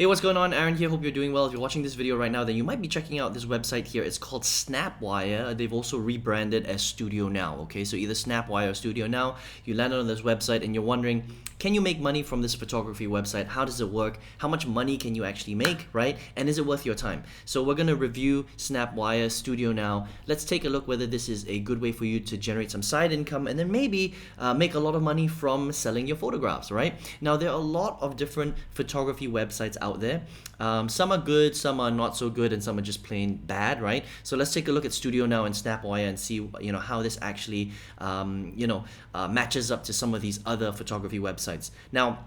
Hey, what's going on? Aaron here. Hope you're doing well. If you're watching this video right now, then you might be checking out this website here. It's called Snapwire. They've also rebranded as Studio Now. Okay, so either Snapwire or Studio Now. You landed on this website and you're wondering, can you make money from this photography website? How does it work? How much money can you actually make, right? And is it worth your time? So we're gonna review Snapwire Studio Now. Let's take a look whether this is a good way for you to generate some side income and then maybe make a lot of money from selling your photographs, right? Now there are a lot of different photography websites out there. Some are good, some are not so good, and some are just plain bad, right? So let's take a look at Studio Now and Snapwire and see how this actually matches up to some of these other photography websites. Now,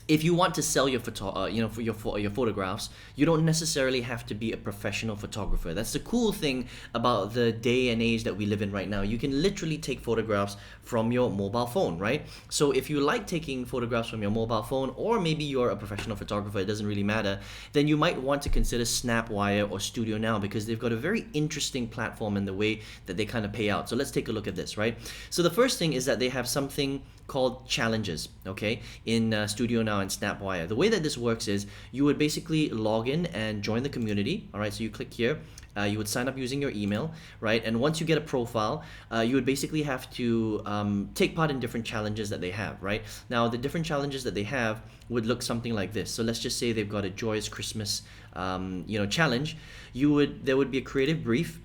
if you want to sell your for your photographs, you don't necessarily have to be a professional photographer. That's the cool thing about the day and age that we live in right now. You can literally take photographs from your mobile phone, right? So if you like taking photographs from your mobile phone, or maybe you're a professional photographer, it doesn't really matter, then you might want to consider Snapwire or Studio Now because they've got a very interesting platform in the way that they kind of pay out. So let's take a look at this, right? So the first thing is that they have something called challenges, okay, in Studio Now and Snapwire. The way that this works is you would basically log in and join the community, all right? So you click here, you would sign up using your email, right? And once you get a profile, you would basically have to take part in different challenges that they have, right? Now, the different challenges that they have would look something like this. So let's just say they've got a joyous Christmas, challenge. There would be a creative brief.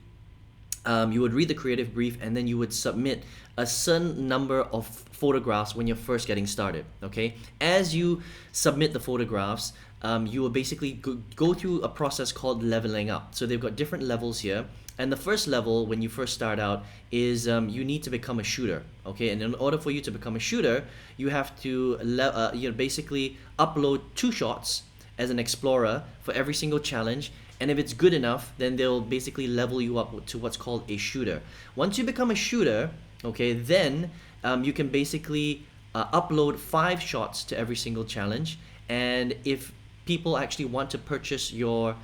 You would read the creative brief and then you would submit a certain number of photographs when you're first getting started, okay? As you submit the photographs, you will basically go through a process called leveling up. So they've got different levels here. And the first level, when you first start out, is you need to become a shooter, okay? And in order for you to become a shooter, you have to basically upload 2 shots as an explorer for every single challenge. And if it's good enough, then they'll basically level you up to what's called a shooter. Once you become a shooter, okay, then you can basically upload 5 shots to every single challenge. And if people actually want to purchase your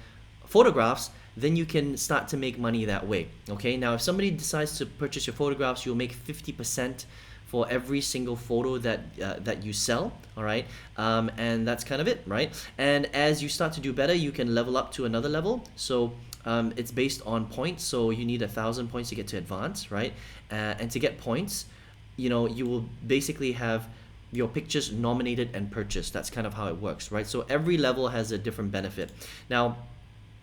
photographs, then you can start to make money that way, okay? Now, if somebody decides to purchase your photographs, you'll make 50% for every single photo that you sell, all right? And that's kind of it, right? And as you start to do better, you can level up to another level. So it's based on points. So you need 1,000 points to get to advanced, right? And to get points, you will basically have your pictures nominated and purchased. That's kind of how it works, right? So every level has a different benefit. Now,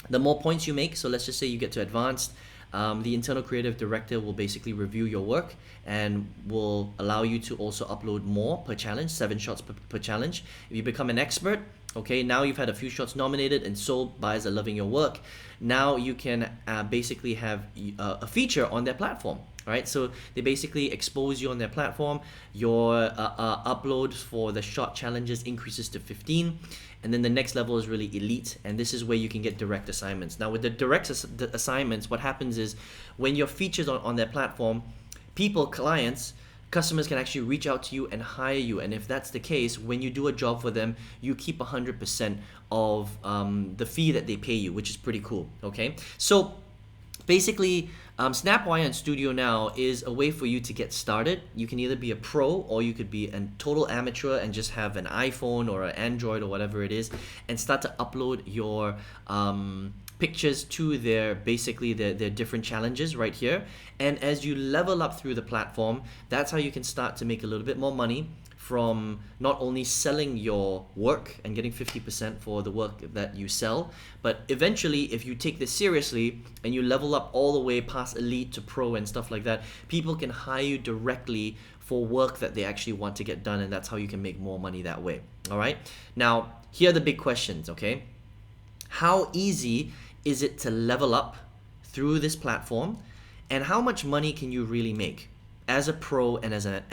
the more points you make, so let's just say you get to advanced, the internal creative director will basically review your work and will allow you to also upload more per challenge, 7 shots per challenge. If you become an expert, okay, now you've had a few shots nominated and sold, buyers are loving your work. Now you can basically have a feature on their platform. All right, so they basically expose you on their platform. Your uploads for the shot challenges increases to 15, and then the next level is really elite, and this is where you can get direct assignments. Now with the direct assignments, what happens is when you're featured on their platform, customers can actually reach out to you and hire you. And if that's the case, when you do a job for them, you keep 100% of the fee that they pay you, which is pretty cool, okay? So basically, Snapwire and Studio Now is a way for you to get started. You can either be a pro or you could be a total amateur and just have an iPhone or an Android or whatever it is and start to upload your pictures to their different challenges right here. And as you level up through the platform, that's how you can start to make a little bit more money from not only selling your work and getting 50% for the work that you sell, but eventually if you take this seriously and you level up all the way past elite to pro and stuff like that, people can hire you directly for work that they actually want to get done, and that's how you can make more money that way. All right, now here are the big questions, okay? How easy is it to level up through this platform, and how much money can you really make as a pro and as an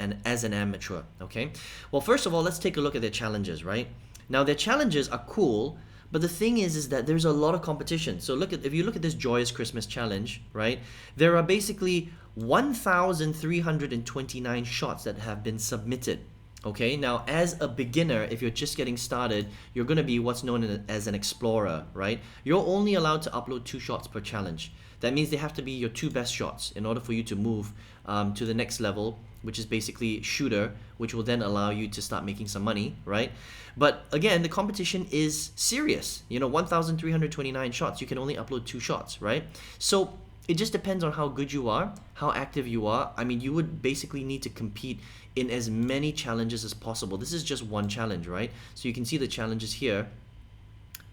amateur, okay? Well, first of all, let's take a look at their challenges, right? Now, their challenges are cool, but the thing is that there's a lot of competition. So if you look at this Joyous Christmas Challenge, right? There are basically 1,329 shots that have been submitted. Okay, now as a beginner, if you're just getting started, you're going to be what's known as an explorer, right? You're only allowed to upload 2 shots per challenge. That means they have to be your 2 best shots in order for you to move to the next level which is basically shooter, which will then allow you to start making some money, right? But again, the competition is serious. 1,329 shots, you can only upload 2 shots, right? So it just depends on how good you are, how active you are. I mean, you would basically need to compete in as many challenges as possible. This is just one challenge, right? So you can see the challenges here.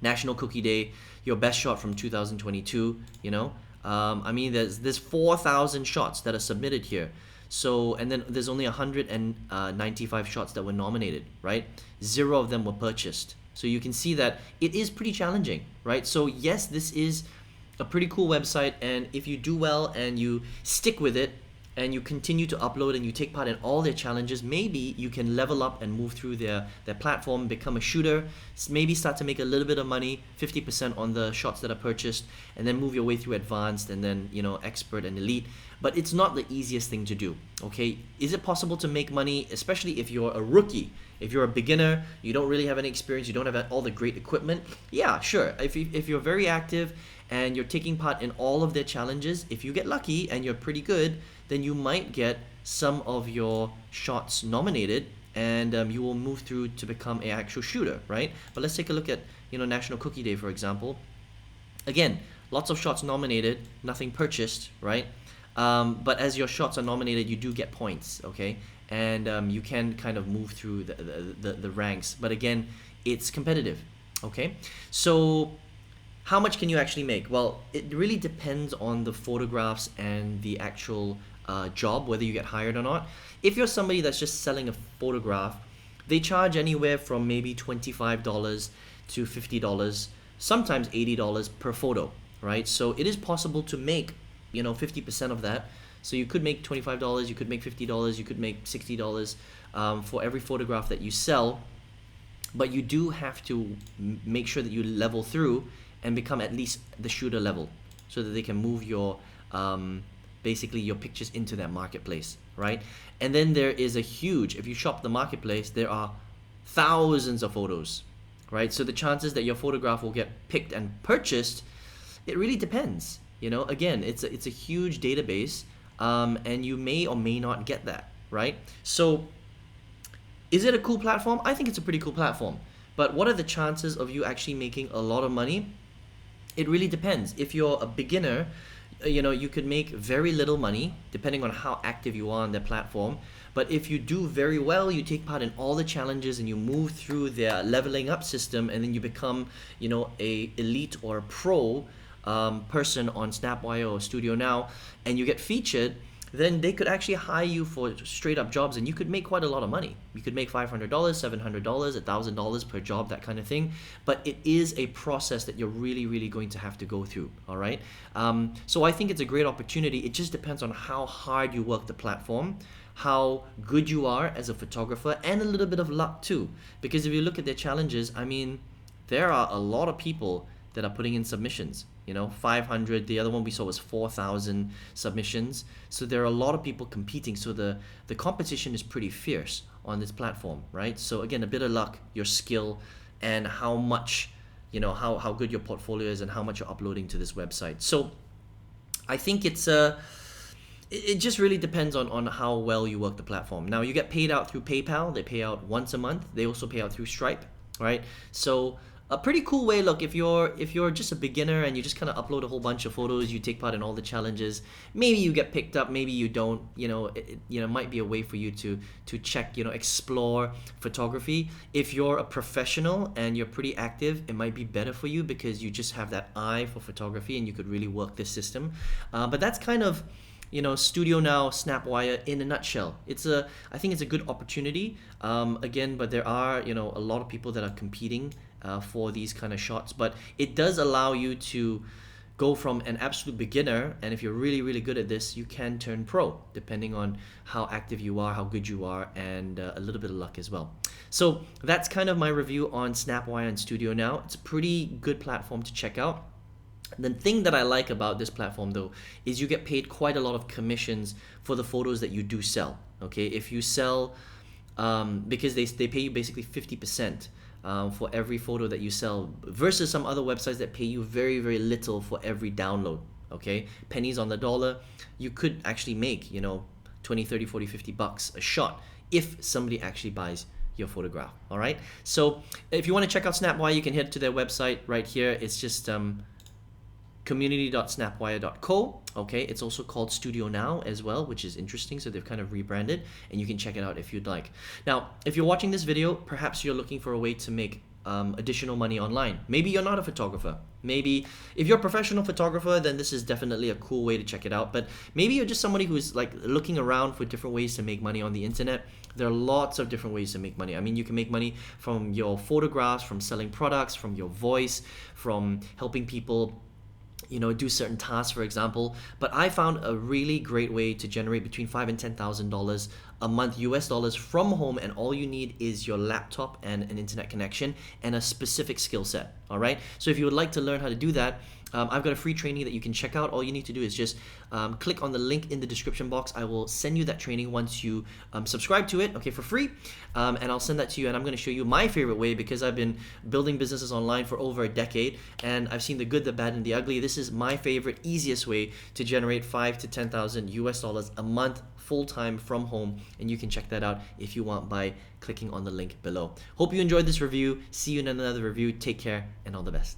National Cookie Day, your best shot from 2022, I mean, there's 4,000 shots that are submitted here. So, and then there's only 195 shots that were nominated, right? 0 of them were purchased. So you can see that it is pretty challenging, right? So yes, this is a pretty cool website, and if you do well and you stick with it and you continue to upload and you take part in all their challenges, maybe you can level up and move through their platform, become a shooter, maybe start to make a little bit of money, 50% on the shots that are purchased, and then move your way through advanced and then expert and elite. But it's not the easiest thing to do, okay? Is it possible to make money, especially if you're a rookie? If you're a beginner, you don't really have any experience, you don't have all the great equipment, yeah, sure. If you're very active and you're taking part in all of their challenges, if you get lucky and you're pretty good, then you might get some of your shots nominated, and you will move through to become an actual shooter, right? But let's take a look at National Cookie Day, for example. Again, lots of shots nominated, nothing purchased, right? But as your shots are nominated, you do get points, okay? And you can kind of move through the ranks. But again, it's competitive, okay? So how much can you actually make? Well, it really depends on the photographs and the actual job, whether you get hired or not. If you're somebody that's just selling a photograph, they charge anywhere from maybe $25 to $50, sometimes $80 per photo, right? So it is possible to make 50% of that. So you could make $25, you could make $50, you could make $60 for every photograph that you sell. But you do have to make sure that you level through and become at least the shooter level, so that they can move your basically your pictures into their marketplace, right? And then there is a huge, if you shop the marketplace, there are thousands of photos, right? So the chances that your photograph will get picked and purchased, it really depends. Again, it's a huge database, and you may or may not get that, right? So is it a cool platform? I think it's a pretty cool platform. But what are the chances of you actually making a lot of money? It really depends. If you're a beginner, you could make very little money depending on how active you are on their platform. But if you do very well, you take part in all the challenges and you move through their leveling up system, and then you become, a elite or a pro person on Snapwire or Studio Now, and you get featured, then they could actually hire you for straight up jobs, and you could make quite a lot of money. You could make $500, $700, $1,000 per job, that kind of thing. But it is a process that you're really, really going to have to go through, all right? So I think it's a great opportunity. It just depends on how hard you work the platform, how good you are as a photographer, and a little bit of luck too. Because if you look at their challenges, I mean, there are a lot of people that are putting in submissions. 500, the other one we saw was 4,000 submissions. So there are a lot of people competing. So the competition is pretty fierce on this platform, right? So again, a bit of luck, your skill, and how much, how good your portfolio is and how much you're uploading to this website. So I think it just really depends on how well you work the platform. Now, you get paid out through PayPal. They pay out once a month. They also pay out through Stripe, right? So a pretty cool way. Look, if you're just a beginner and you just kind of upload a whole bunch of photos, you take part in all the challenges, maybe you get picked up, maybe you don't. It might be a way for you to check, explore photography. If you're a professional and you're pretty active, it might be better for you because you just have that eye for photography and you could really work this system. But that's kind of Studio Now, Snapwire in a nutshell. I think it's a good opportunity. Again, but there are a lot of people that are competing for these kind of shots, but it does allow you to go from an absolute beginner, and if you're really, really good at this, you can turn pro, depending on how active you are, how good you are, and a little bit of luck as well. So that's kind of my review on Snapwire and Studio Now. It's a pretty good platform to check out. The thing that I like about this platform, though, is you get paid quite a lot of commissions for the photos that you do sell. Okay, if you sell, because they pay you basically 50%. For every photo that you sell, versus some other websites that pay you very, very little for every download. Okay, pennies on the dollar. You could actually make 20, 30, 40, 50 bucks a shot if somebody actually buys your photograph. All right, so if you want to check out Snapwire, you can head to their website right here. It's just community.snapwire.co. okay, it's also called Studio Now as well, which is interesting. So they've kind of rebranded, and you can check it out if you'd like. Now, if you're watching this video, perhaps you're looking for a way to make additional money online. Maybe you're not a photographer. Maybe if you're a professional photographer, then this is definitely a cool way to check it out. But maybe you're just somebody who's like looking around for different ways to make money on the internet. There are lots of different ways to make money. I mean, you can make money from your photographs, from selling products, from your voice, from helping people, you know, do certain tasks, for example. But I found a really great way to generate between $5,000 and $10,000 a month US dollars from home, and all you need is your laptop and an internet connection and a specific skill set. All right, so if you would like to learn how to do that, I've got a free training that you can check out. All you need to do is just click on the link in the description box. I will send you that training once you subscribe to it, okay, for free. And I'll send that to you, and I'm going to show you my favorite way, because I've been building businesses online for over a decade, and I've seen the good, the bad, and the ugly. This is my favorite, easiest way to generate $5,000 to $10,000 US dollars a month full-time from home, and you can check that out if you want by clicking on the link below. Hope you enjoyed this review. See you in another review. Take care and all the best.